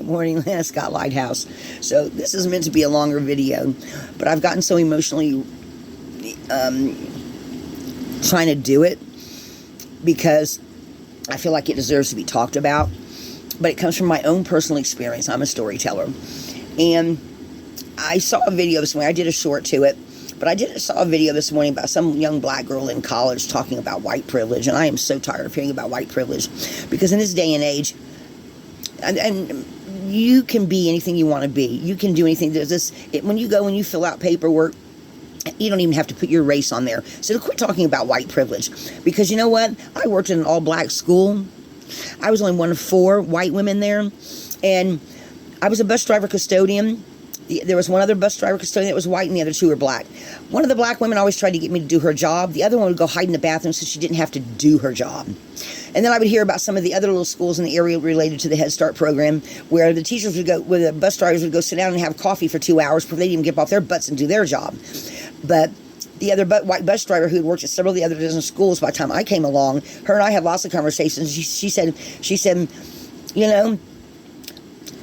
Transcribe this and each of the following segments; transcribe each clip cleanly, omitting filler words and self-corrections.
morning, Lana Scott Lighthouse. So this is meant to be a longer video, but I've gotten so emotionally trying to do it because I feel like it deserves to be talked about. But it comes from my own personal experience. I'm a storyteller. And I saw a video this morning. I did a short to it. But saw a video this morning about some young black girl in college talking about white privilege. And I am so tired of hearing about white privilege. Because in this day and age, and you can be anything you want to be. You can do anything. When you fill out paperwork, you don't even have to put your race on there. So quit talking about white privilege. Because you know what? I worked in an all-black school. I was only one of 4 white women there. And I was a bus driver custodian. There was one other bus driver custodian that was white, and the other 2 were black. One of the black women always tried to get me to do her job. The other one would go hide in the bathroom so she didn't have to do her job. And then I would hear about some of the other little schools in the area related to the Head Start program where the teachers would go, where the bus drivers would go sit down and have coffee for 2 hours before they didn't even get off their butts and do their job. But the other white bus driver who had worked at several of the other business schools by the time I came along, her and I had lots of conversations. She said, you know,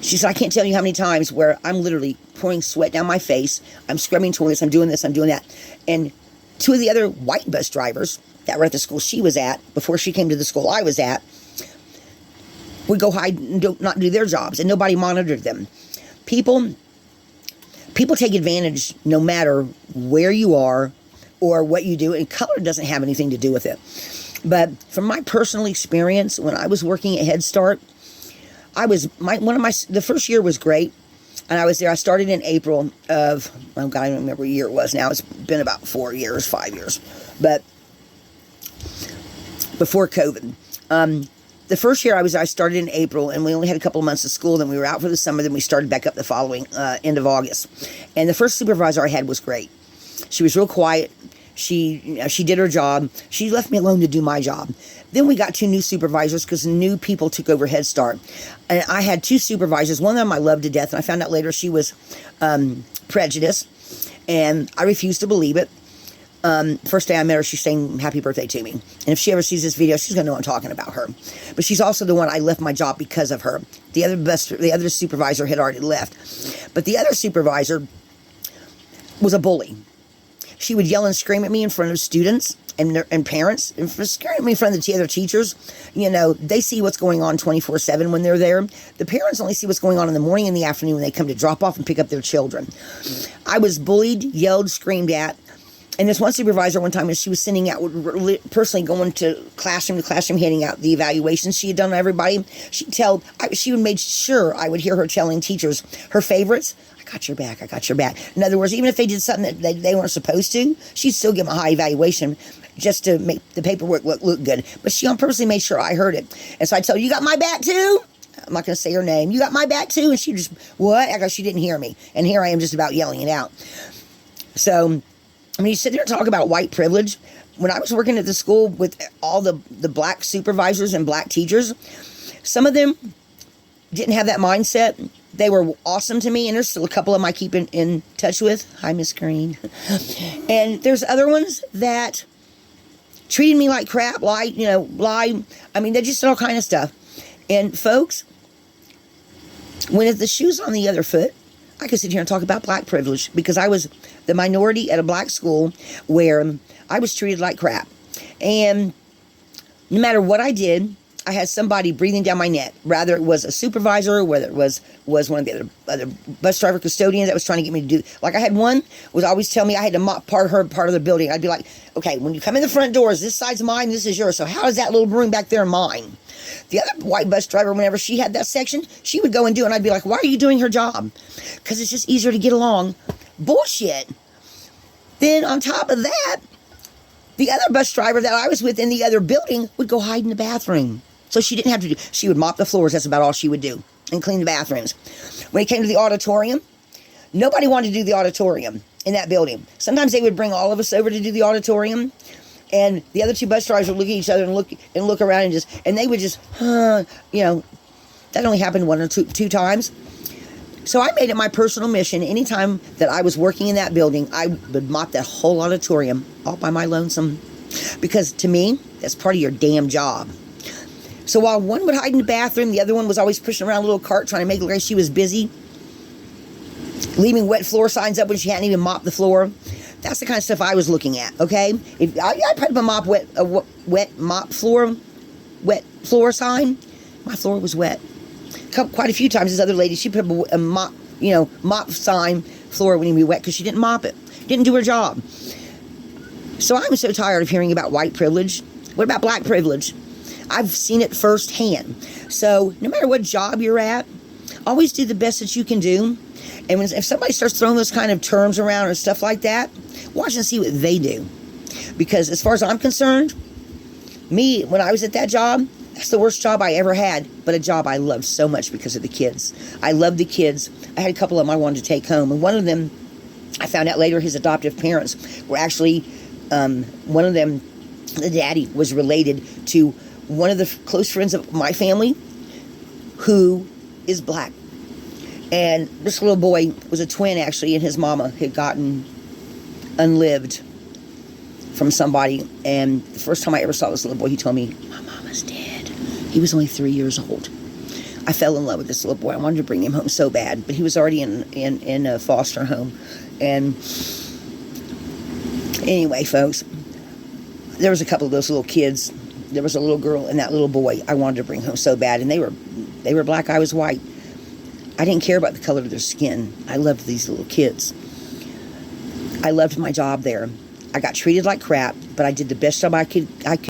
she said, I can't tell you how many times where I'm literally pouring sweat down my face. I'm scrubbing toilets. I'm doing this. I'm doing that. And 2 of the other white bus drivers that were at the school she was at, before she came to the school I was at, would go hide and not do their jobs. And nobody monitored them. People take advantage no matter where you are or what you do. And color doesn't have anything to do with it. But from my personal experience, when I was working at Head Start, the first year was great, and I was there. I started in April of, oh God, I don't remember what year it was now. It's been about 5 years, but before COVID. The first year I started in April, and we only had a couple of months of school. Then we were out for the summer. Then we started back up the following end of August. And the first supervisor I had was great. She was real quiet. She did her job. She left me alone to do my job. Then we got 2 new supervisors because new people took over Head Start. And I had 2 supervisors. One of them I loved to death, and I found out later she was prejudiced, and I refused to believe it. First day I met her, she's saying happy birthday to me. And if she ever sees this video, she's going to know I'm talking about her. But she's also the one I left my job because of her. The other supervisor had already left. But the other supervisor was a bully. She would yell and scream at me in front of students and parents, and scream at me in front of the other teachers. You know, they see what's going on 24/7 when they're there. The parents only see what's going on in the morning and the afternoon when they come to drop off and pick up their children. I was bullied, yelled, screamed at. And this one supervisor one time, as she was sending out, personally going to classroom, handing out the evaluations she had done on everybody, she would make sure I would hear her telling teachers her favorites. I got your back. I got your back. In other words, even if they did something that they weren't supposed to, she'd still give them a high evaluation just to make the paperwork look good. But she purposely made sure I heard it. And so I'd tell her, you got my back too? I'm not going to say her name. You got my back too? And she just, what? I go, she didn't hear me. And here I am just about yelling it out. So, I mean, you sit there and talk about white privilege. When I was working at the school with all the black supervisors and black teachers, some of them didn't have that mindset. They were awesome to me, and there's still a couple of them I keep in touch with. Hi, Miss Green. And there's other ones that treated me like crap, lied. I mean, they just did all kind of stuff. And folks, when the shoe's on the other foot, I could sit here and talk about black privilege because I was the minority at a black school where I was treated like crap. And no matter what I did, I had somebody breathing down my neck. Rather it was a supervisor, whether it was one of the other bus driver custodians that was trying to get me to do. Like I had one was always tell me I had to mop part of the building. I'd be like, okay, when you come in the front doors, this side's mine, this is yours. So how is that little room back there mine? The other white bus driver, whenever she had that section, she would go and do it. And I'd be like, why are you doing her job? Because it's just easier to get along. Bullshit. Then on top of that, the other bus driver that I was with in the other building would go hide in the bathroom. So she didn't have to do, she would mop the floors, that's about all she would do, and clean the bathrooms. When it came to the auditorium, nobody wanted to do the auditorium in that building. Sometimes they would bring all of us over to do the auditorium, and the other 2 bus drivers would look at each other and look around and they would just, that only happened 1 or 2 times. So I made it my personal mission, anytime that I was working in that building, I would mop that whole auditorium all by my lonesome. Because to me, that's part of your damn job. So while one would hide in the bathroom, the other one was always pushing around a little cart trying to make it look like she was busy, leaving wet floor signs up when she hadn't even mopped the floor. That's the kind of stuff I was looking at, okay? If I put up a wet mop floor, wet floor sign, my floor was wet. Quite a few times, this other lady, she put up a mop, mop sign, floor wouldn't even be wet because she didn't mop it. Didn't do her job. So I'm so tired of hearing about white privilege. What about black privilege? I've seen it firsthand. So no matter what job you're at, always do the best that you can do. And if somebody starts throwing those kind of terms around or stuff like that, watch and see what they do. Because as far as I'm concerned, me, when I was at that job, that's the worst job I ever had, but a job I loved so much because of the kids. I loved the kids. I had a couple of them I wanted to take home. And one of them, I found out later, his adoptive parents were actually, one of them, the daddy, was related to one of the close friends of my family who is black. And this little boy was a twin, actually, and his mama had gotten unlived from somebody. And the first time I ever saw this little boy, he told me, "My mama's dead." He was only 3 years old. I fell in love with this little boy. I wanted to bring him home so bad, but he was already in a foster home. And anyway, folks, there was a couple of those little kids. There was a little girl and that little boy I wanted to bring home so bad, and they were black, I was white. I didn't care about the color of their skin. I loved these little kids. I loved my job there. I got treated like crap, but I did the best job I could